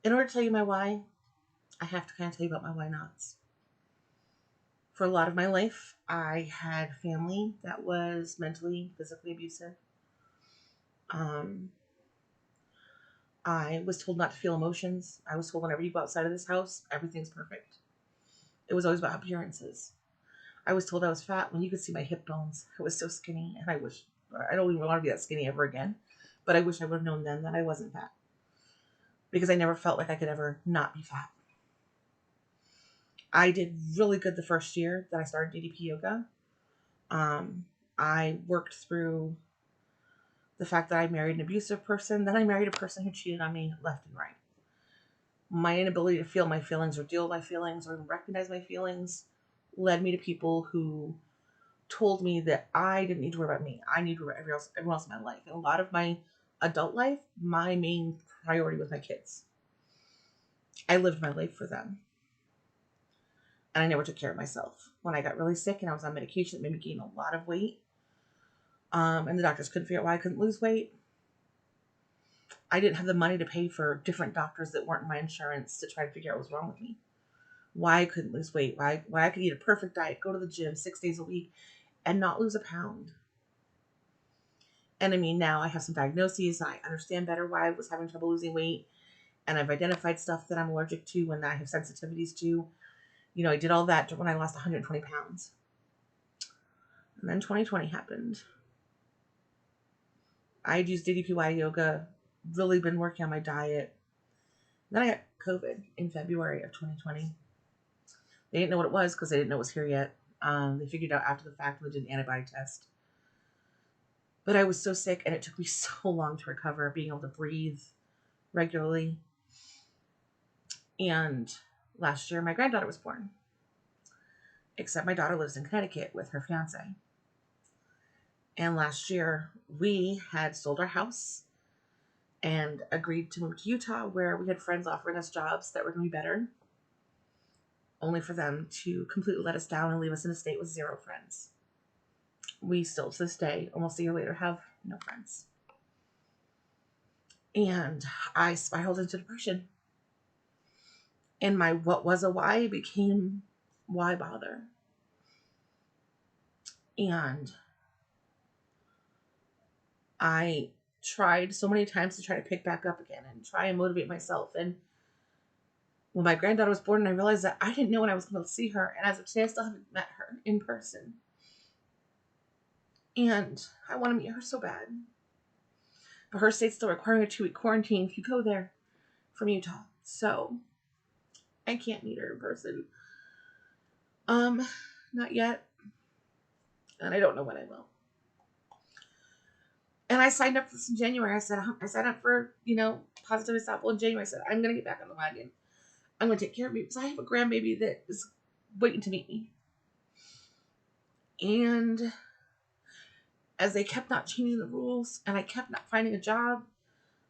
In order to tell you my why, I have to kind of tell you about my why nots. For a lot of my life, I had family that was mentally, physically abusive. Um, I was told not to feel emotions. I was told whenever you go outside of this house, everything's perfect. It was always about appearances. I was told I was fat when you could see my hip bones. I was so skinny, and I don't even want to be that skinny ever again. But I wish I would have known then that I wasn't fat because I never felt like I could ever not be fat. I did really good the first year that I started DDP yoga. Um, I worked through the fact that I married an abusive person, then I married a person who cheated on me left and right. My inability to feel my feelings or deal with my feelings or even recognize my feelings led me to people who told me that I didn't need to worry about me. I need to worry about everyone else in my life. And a lot of my adult life, my main priority was my kids. I lived my life for them. And I never took care of myself. When I got really sick and I was on medication that made me gain a lot of weight, and the doctors couldn't figure out why I couldn't lose weight, I didn't have the money to pay for different doctors that weren't my insurance to try to figure out what was wrong with me. Why I couldn't lose weight, why I could eat a perfect diet, go to the gym 6 days a week, and not lose a pound. And I mean, now I have some diagnoses. I understand better why I was having trouble losing weight. And I've identified stuff that I'm allergic to and that I have sensitivities to. You know, I did all that when I lost 120 pounds. And then 2020 happened. I had used DDPY yoga, really been working on my diet. Then I got COVID in February of 2020. They didn't know what it was because they didn't know it was here yet. They figured out after the fact when they did an antibody test. But I was so sick and it took me so long to recover, being able to breathe regularly. And last year, my granddaughter was born. Except my daughter lives in Connecticut with her fiance. And last year, we had sold our house and agreed to move to Utah, where we had friends offering us jobs that were going to be better, only for them to completely let us down and leave us in a state with zero friends. We still, to this day, almost a year later, have no friends. And I spiraled into depression. And my what was a why became why bother. And I tried so many times to try to pick back up again and try and motivate myself. And when my granddaughter was born, I realized that I didn't know when I was going to see her. And as of today, I still haven't met her in person. And I want to meet her so bad. But her state's still requiring a 2-week quarantine if you go there from Utah. So I can't meet her in person. Not yet. And I don't know when I will. And I signed up for this in January. I signed up for, Positive Example in January. I said, I'm going to get back on the wagon. I'm going to take care of you because I have a grandbaby that is waiting to meet me. And as they kept not changing the rules and I kept not finding a job,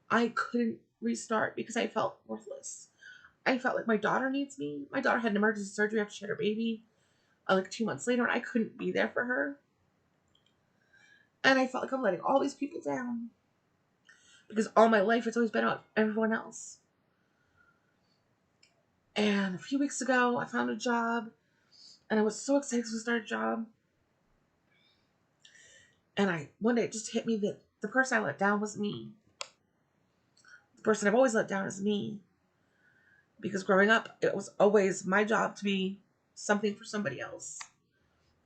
I couldn't restart because I felt worthless. I felt like my daughter needs me. My daughter had an emergency surgery after she had her baby, like 2 months later, and I couldn't be there for her. And I felt like I'm letting all these people down because all my life it's always been about everyone else. And a few weeks ago, I found a job, and I was so excited to start a job. And one day it just hit me that the person I let down was me. The person I've always let down is me. Because growing up, it was always my job to be something for somebody else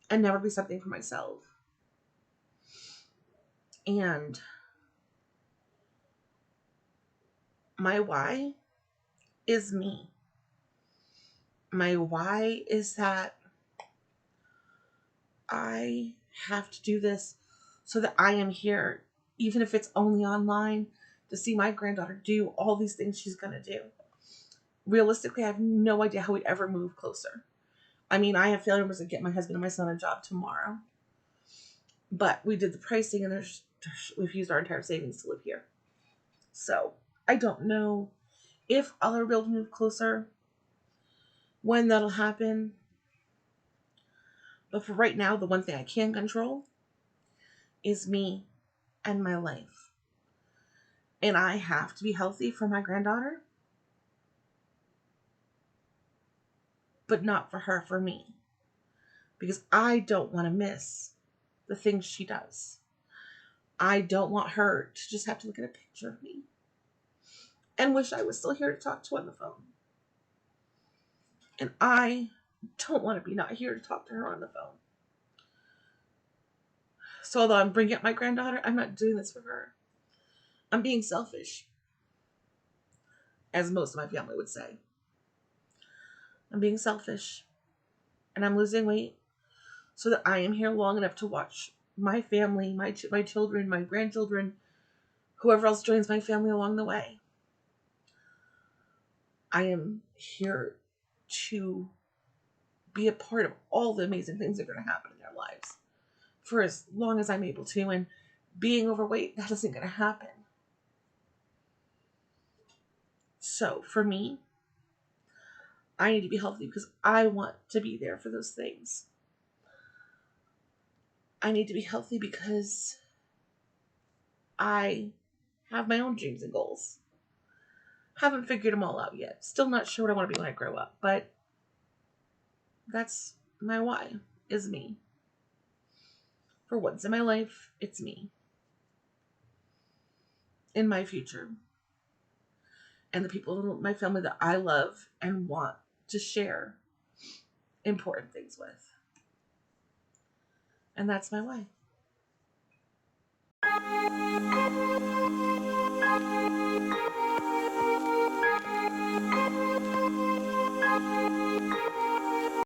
and never be something for myself. And my why is me. My why is that I have to do this so that I am here, even if it's only online, to see my granddaughter do all these things she's going to do. Realistically, I have no idea how we'd ever move closer. I mean, I have family members that get my husband and my son a job tomorrow. But we did the pricing and we've used our entire savings to live here. So I don't know if I'll ever be able to move closer, when that'll happen. But for right now, the one thing I can control is me and my life. And I have to be healthy for my granddaughter. but not for her, for me. Because I don't want to miss the things she does. I don't want her to just have to look at a picture of me and wish I was still here to talk to on the phone. And I don't want to be not here to talk to her on the phone. So although I'm bringing up my granddaughter, I'm not doing this for her. I'm being selfish, as most of my family would say. I'm being selfish, and I'm losing weight so that I am here long enough to watch my family, my children, my grandchildren, whoever else joins my family along the way. I am here to be a part of all the amazing things that are going to happen in their lives for as long as I'm able to. And being overweight, that isn't going to happen. So for me, I need to be healthy because I want to be there for those things. I need to be healthy because I have my own dreams and goals. Haven't figured them all out yet. Still not sure what I want to be when I grow up, but that's my why, is me. For once in my life, it's me. In my future. And the people in my family that I love and want to share important things with. And that's my why.